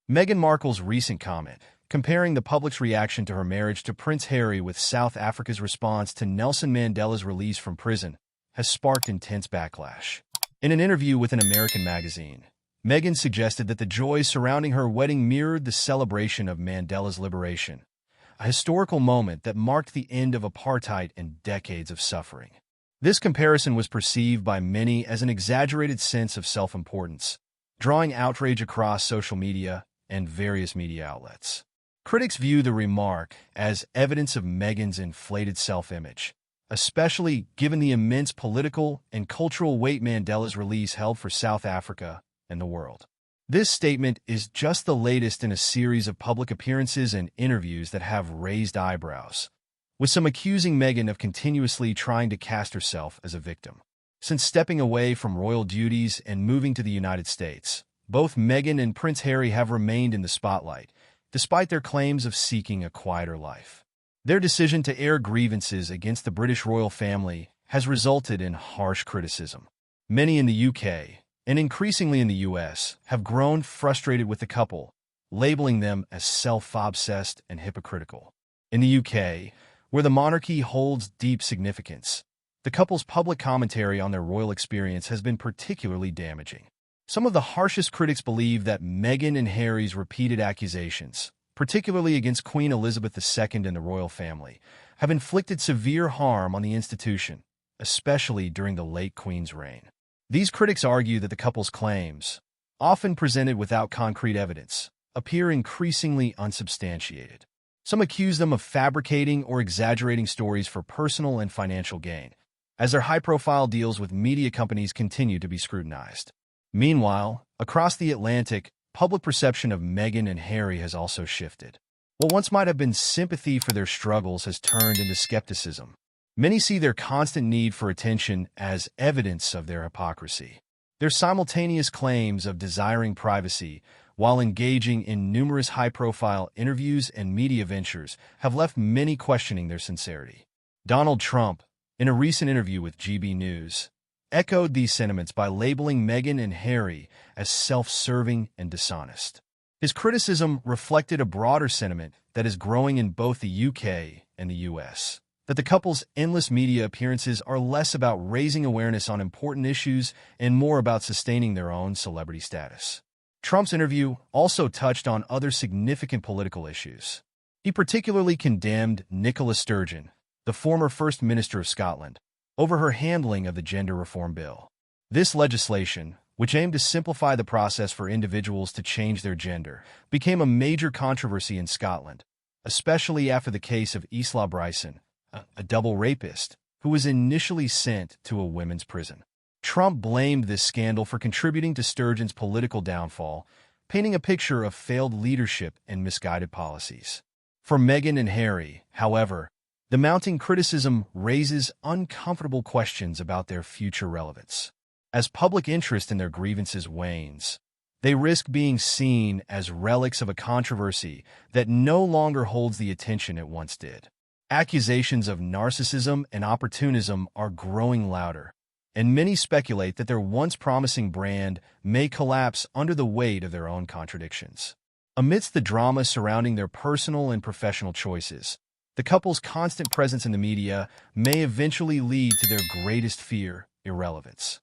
Meghan Markle's recent comment, comparing the public's reaction to her marriage to Prince Harry with South Africa's response to Nelson Mandela's release from prison, has sparked intense backlash. In an interview with an American magazine, Meghan suggested that the joys surrounding her wedding mirrored the celebration of Mandela's liberation, a historical moment that marked the end of apartheid and decades of suffering. This comparison was perceived by many as an exaggerated sense of self-importance, drawing outrage across social media and various media outlets. Critics view the remark as evidence of Meghan's inflated self-image, especially given the immense political and cultural weight Mandela's release held for South Africa and the world. This statement is just the latest in a series of public appearances and interviews that have raised eyebrows, with some accusing Meghan of continuously trying to cast herself as a victim. Since stepping away from royal duties and moving to the United States, both Meghan and Prince Harry have remained in the spotlight, despite their claims of seeking a quieter life. Their decision to air grievances against the British royal family has resulted in harsh criticism. Many in the UK, and increasingly in the US, have grown frustrated with the couple, labeling them as self-obsessed and hypocritical. In the UK, where the monarchy holds deep significance, the couple's public commentary on their royal experience has been particularly damaging. Some of the harshest critics believe that Meghan and Harry's repeated accusations, particularly against Queen Elizabeth II and the royal family, have inflicted severe harm on the institution, especially during the late Queen's reign. These critics argue that the couple's claims, often presented without concrete evidence, appear increasingly unsubstantiated. Some accuse them of fabricating or exaggerating stories for personal and financial gain, as their high-profile deals with media companies continue to be scrutinized. Meanwhile, across the Atlantic, public perception of Meghan and Harry has also shifted. What once might have been sympathy for their struggles has turned into skepticism. Many see their constant need for attention as evidence of their hypocrisy. Their simultaneous claims of desiring privacy while engaging in numerous high-profile interviews and media ventures have left many questioning their sincerity. Donald Trump, in a recent interview with GB News, echoed these sentiments by labeling Meghan and Harry as self-serving and dishonest. His criticism reflected a broader sentiment that is growing in both the UK and the US, that the couple's endless media appearances are less about raising awareness on important issues and more about sustaining their own celebrity status. Trump's interview also touched on other significant political issues. He particularly condemned Nicola Sturgeon, the former First Minister of Scotland, over her handling of the gender reform bill. This legislation, which aimed to simplify the process for individuals to change their gender, became a major controversy in Scotland, especially after the case of Isla Bryson, a double rapist, who was initially sent to a women's prison. Trump blamed this scandal for contributing to Sturgeon's political downfall, painting a picture of failed leadership and misguided policies. For Meghan and Harry, however, the mounting criticism raises uncomfortable questions about their future relevance. As public interest in their grievances wanes, they risk being seen as relics of a controversy that no longer holds the attention it once did. Accusations of narcissism and opportunism are growing louder, and many speculate that their once promising brand may collapse under the weight of their own contradictions. Amidst the drama surrounding their personal and professional choices, the couple's constant presence in the media may eventually lead to their greatest fear: irrelevance.